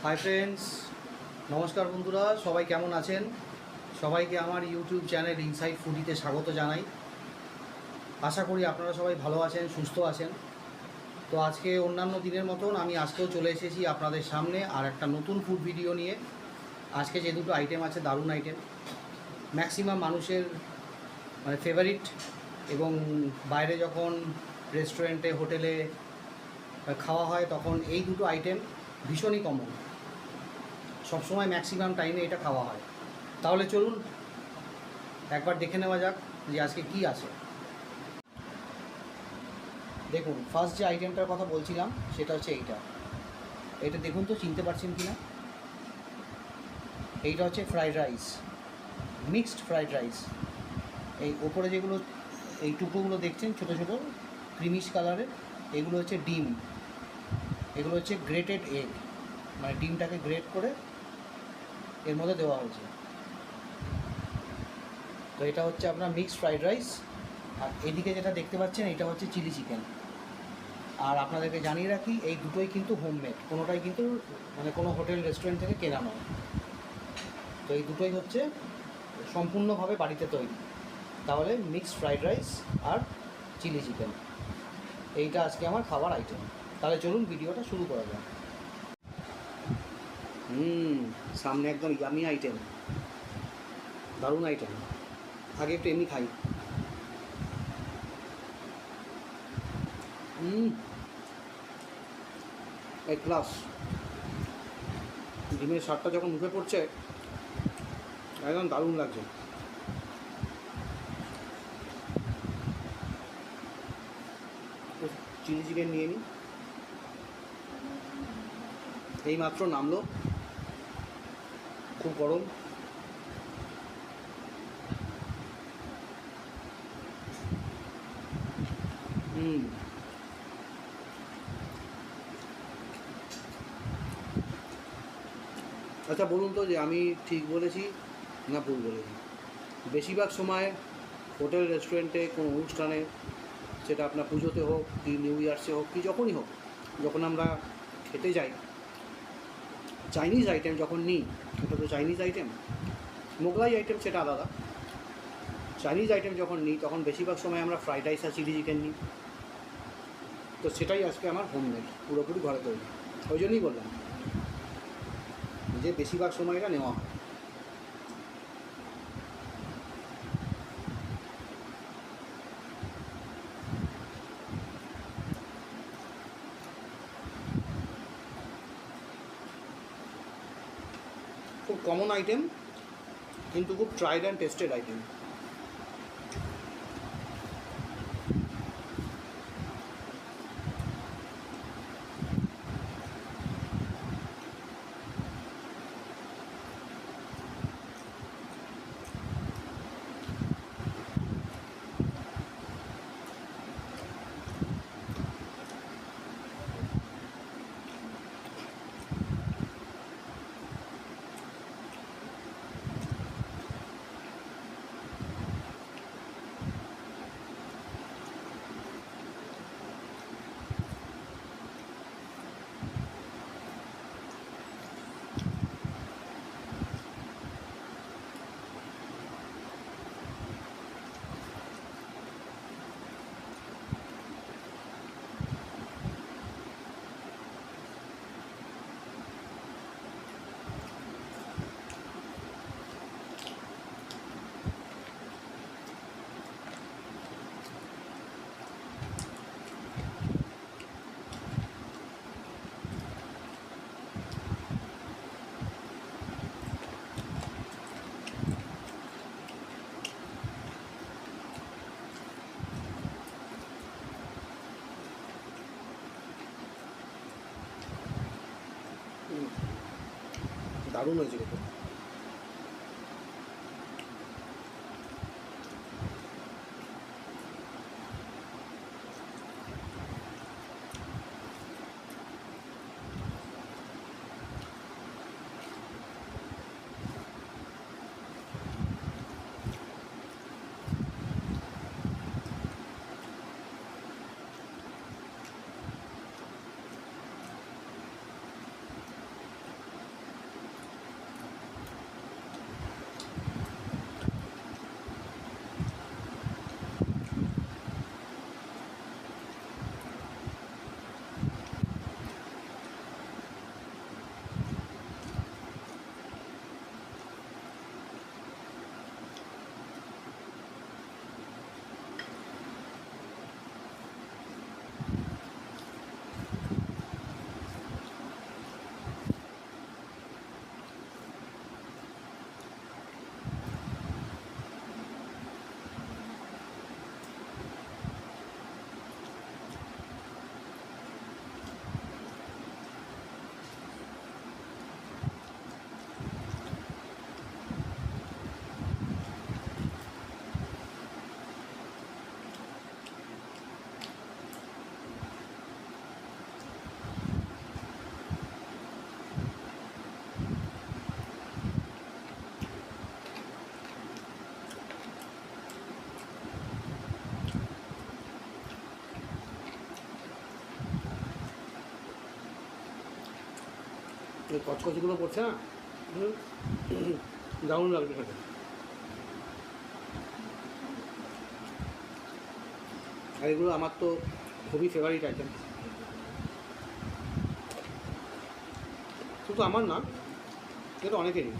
Hi friends, নমস্কার বন্ধুরা, সবাই কেমন আছেন? সবাইকে আমার ইউটিউব চ্যানেল ইনসাইড ফুডিতে স্বাগত জানাই। আশা করি আপনারা সবাই ভালো আছেন, সুস্থ আছেন। তো আজকে অন্যান্য দিনের মতন আমি আজকেও চলে এসেছি আপনাদের সামনে আর একটা নতুন ফুড ভিডিও নিয়ে। আজকে যে দুটো আইটেম আছে, দারুণ আইটেম, ম্যাক্সিমাম মানুষের ফেভারিট, এবং বাইরে যখন রেস্টুরেন্টে হোটেলে খাওয়া হয় তখন এই দুটো আইটেম ভীষণই কমন, সবসময় ম্যাক্সিমাম টাইমে এটা খাওয়া হয়। তাহলে চলুন একবার দেখে নেওয়া যাক যে আজকে কি আছে। দেখুন, ফার্স্ট যে আইটেমটার কথা বলছিলাম সেটা হচ্ছে এইটা দেখুন তো চিনতে পারছেন কি না। এইটা হচ্ছে fried rice, mixed fried rice. এই ওপরে যেগুলো এই টুকরোগুলো দেখছেন ছোটো ছোটো ক্রিমিশ কালারের, এগুলো হচ্ছে ডিম, এগুলো হচ্ছে গ্রেটেড এগ, মানে ডিমটাকে গ্রেট করে এর মধ্যে দেওয়া হয়েছে। তো এটা হচ্ছে আপনার মিক্সড ফ্রাইড রাইস। আর এদিকে যেটা দেখতে পাচ্ছেন এটা হচ্ছে চিলি চিকেন। আর আপনাদেরকে জানিয়ে রাখি, এই দুটোই কিন্তু হোমমেড, কোনোটাই কিন্তু কোনো হোটেল রেস্টুরেন্ট থেকে কেনা নয়। তো এই দুটোই হচ্ছে সম্পূর্ণভাবে বাড়িতে তৈরি। তাহলে মিক্সড ফ্রাইড রাইস আর চিলি চিকেন, এইটা আজকে আমার খাবার আইটেম। তাহলে চলুন ভিডিওটা শুরু করা যাক। সামনে একদম ইয়ামি আইটেম, দারুণ আইটেম। আগে একটু এমনি খাই। এক গ্লাস ডিমের স্বাদটা যখন মুখে পড়ছে একদম দারুণ লাগছে। চিলি চিকেন নিয়ে নিই, এই মাত্র নামলো, খুব গরম। আচ্ছা বলুন তো যে আমি ঠিক বলেছি না ভুল বলেছি? বেশিরভাগ সময় হোটেল রেস্টুরেন্টে কোনো অনুষ্ঠানে, সেটা আপনার পুজোতে হোক কি নিউ ইয়ার্সে হোক কি যখনই হোক, যখন আমরা খেতে যাই, চাইনিজ আইটেম যখন নিই, এটা তো চাইনিজ আইটেম, মোগলাই আইটেম সেটা আলাদা। চাইনিজ আইটেম যখন নিই তখন বেশিরভাগ সময় আমরা ফ্রাইড রাইস আর চিলি চিকেন নিই। তো সেটাই আজকে আমার হোমমেড, পুরোপুরি ঘরে তৈরি। ওই জন্যই বললাম যে বেশিরভাগ সময় এটা নেওয়া হয়। খুব কমন আইটেম, কিন্তু খুব ট্রাইড অ্যান্ড টেস্টেড আইটেম। দারুণ হয়েছে কিন্তু। ওই কচকচিগুলো পড়ছে না, দারুণ লাগবে খেতে। আর এগুলো আমার তো খুবই ফেভারিট আইটেম, শুধু আমার না, এটা অনেকেরই।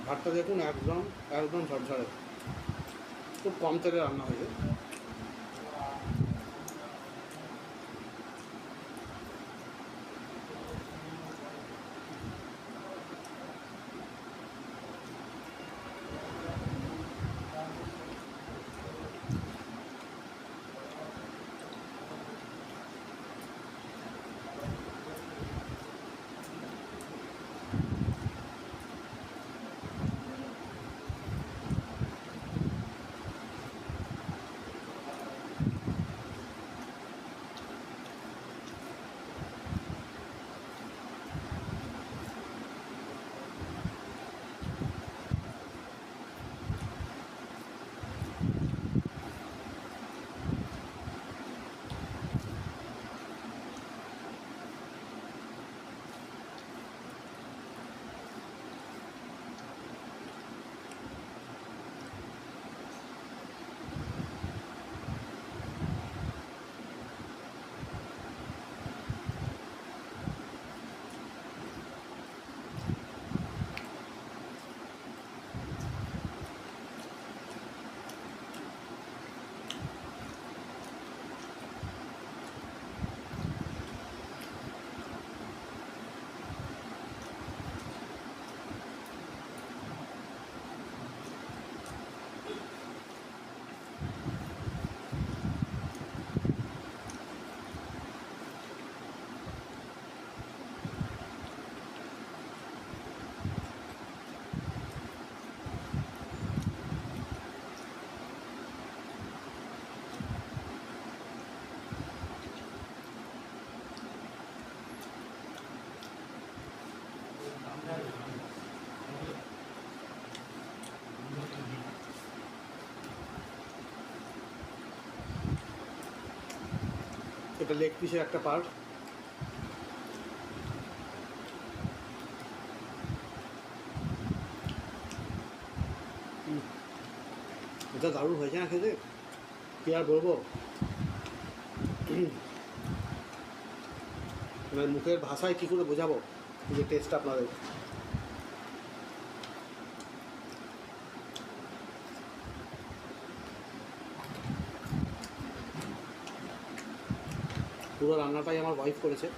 ভাতটা দেখুন একদম একদম ঝরঝরে, খুব কম তেলে রান্না হয়েছে। এটা লেগ পিসের একটা পার্ট। এটা দারুণ হয়েছে না খেতে, কী আর বলবো, মানে মুখের ভাষায় কী করে বোঝাবো যে টেস্ট আপনাদের। পুরো রান্নাটাই আমার ওয়াইফ করেছে।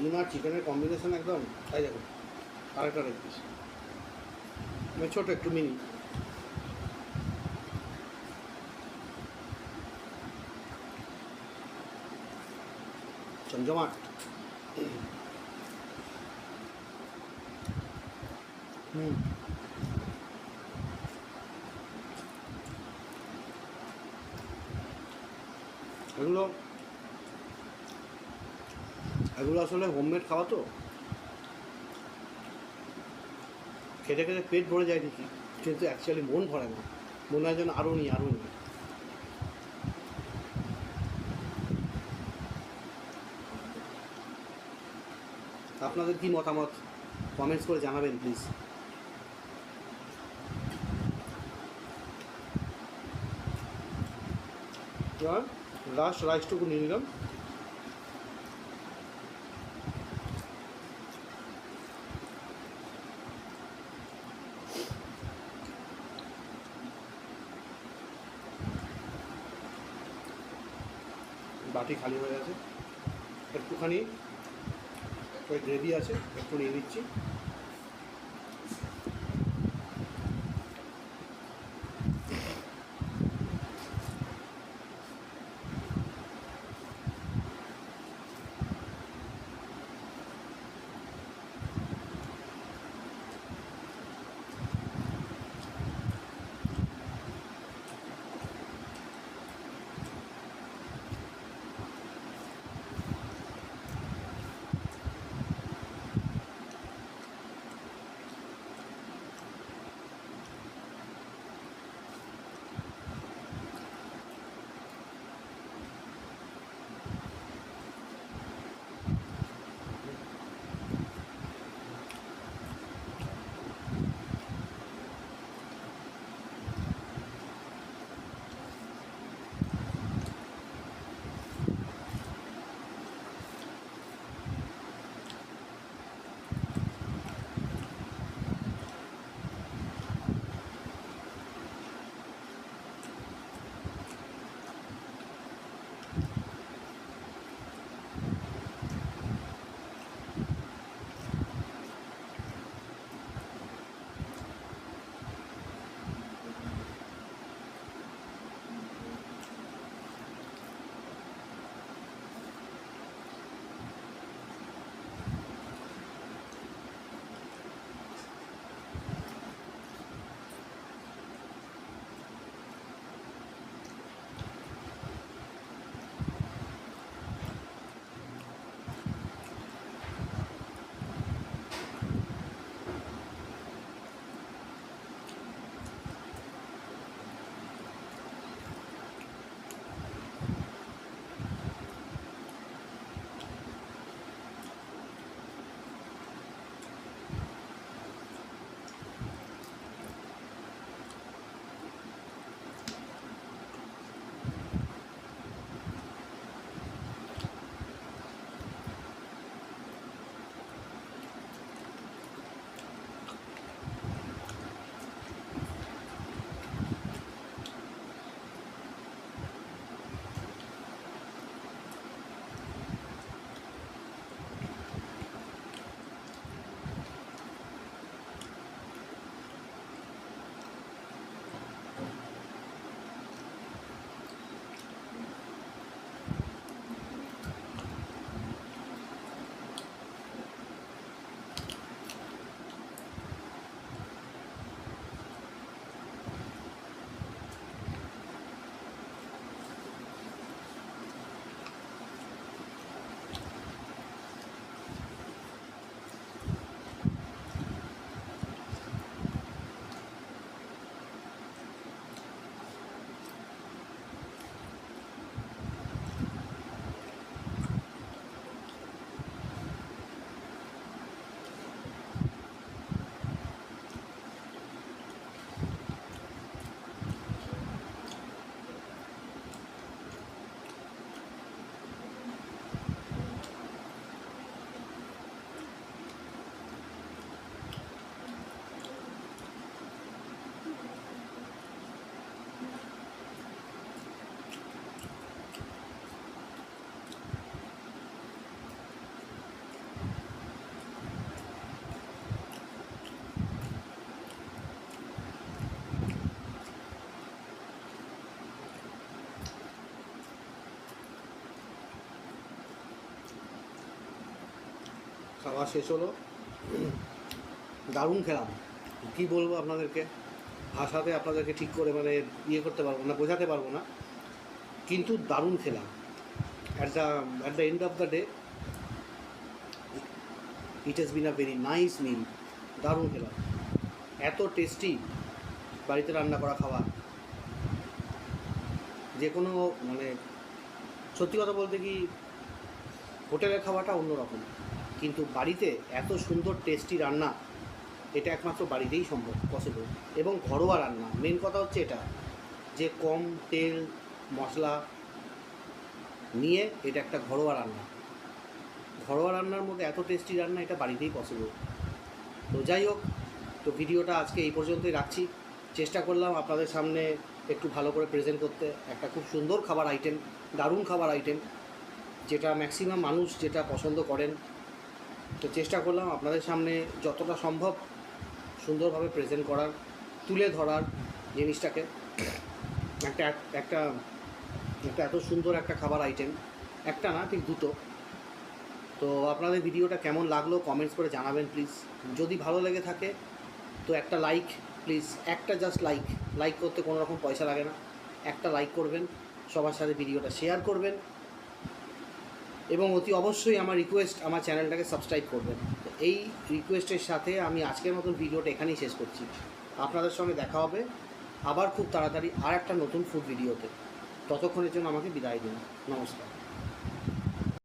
ডিম আর চিকেনের কম্বিনেশন একদম, তাই দেখো আরেকটা রেখে দিস, মানে ছোটো একটু মিনি। জমজমাট। এগুলো এগুলো আসলে হোমমেড খাওয়া তো, খেতে খেতে পেট ভরে যায় ঠিকই, কিন্তু অ্যাকচুয়ালি মন ভরে না, মনে হয় যেন আরও নিই আরও নিই। আপনাদের কী মতামত কমেন্টস করে জানাবেন প্লিজ। লাস্ট রাইসটুকু নিয়ে নিলাম। বাটি খালি হয়ে আছে, একটুখানি ওই গ্রেভি আছে, একটু নিয়ে নিচ্ছি। খাওয়া শেষ হলো, দারুণ খেলাম। কী বলবো আপনাদেরকে, ভাষাতে আপনাদেরকে ঠিক করে মানে ইয়ে করতে পারবো না, বোঝাতে পারবো না, কিন্তু দারুণ খেলাম। At the end of the day it has been a very nice meal. দারুণ খেলাম, এত টেস্টি বাড়িতে রান্না করা খাবার। যে কোনো মানে সত্যি কথা বলতে কি, হোটেলের খাওয়াটা অন্যরকম, কিন্তু বাড়িতে এত সুন্দর টেস্টি রান্না এটা একমাত্র বাড়িতেই সম্ভব, পসিবল। এবং ঘরোয়া রান্না, মেন কথা হচ্ছে এটা যে কম তেল মশলা নিয়ে এটা একটা ঘরোয়া রান্না। ঘরোয়া রান্নার মধ্যে এত টেস্টি রান্না এটা বাড়িতেই পসিবল। তো যাই হোক, তো ভিডিওটা আজকে এই পর্যন্তই রাখছি। চেষ্টা করলাম আপনাদের সামনে একটু ভালো করে প্রেজেন্ট করতে একটা খুব সুন্দর খাবার আইটেম, দারুণ খাবার আইটেম, যেটা ম্যাক্সিমাম মানুষ যেটা পছন্দ করেন। তো চেষ্টা করলাম আপনাদের সামনে যতটা সম্ভব সুন্দরভাবে প্রেজেন্ট করার, তুলে ধরার জিনিসটাকে। একটা একটা একটা এত সুন্দর একটা খাবার আইটেম, একটা না ঠিক দুটো। তো আপনাদের ভিডিওটা কেমন লাগলো কমেন্টস করে জানাবেন প্লিজ। যদি ভালো লেগে থাকে তো একটা লাইক প্লিজ, একটা জাস্ট লাইক করতে কোনো রকম পয়সা লাগে না। একটা লাইক করবেন, সবার সাথে ভিডিওটা শেয়ার করবেন, এবং অতি অবশ্যই আমার রিকোয়েস্ট, আমার চ্যানেলটাকে সাবস্ক্রাইব করবেন। তো এই রিকোয়েস্টের সাথে আমি আজকের মতন ভিডিওটা এখানেই শেষ করছি। আপনাদের সঙ্গে দেখা হবে আবার খুব তাড়াতাড়ি আর একটা নতুন ফুড ভিডিওতে। ততক্ষণের জন্য আমাকে বিদায় দিন। নমস্কার।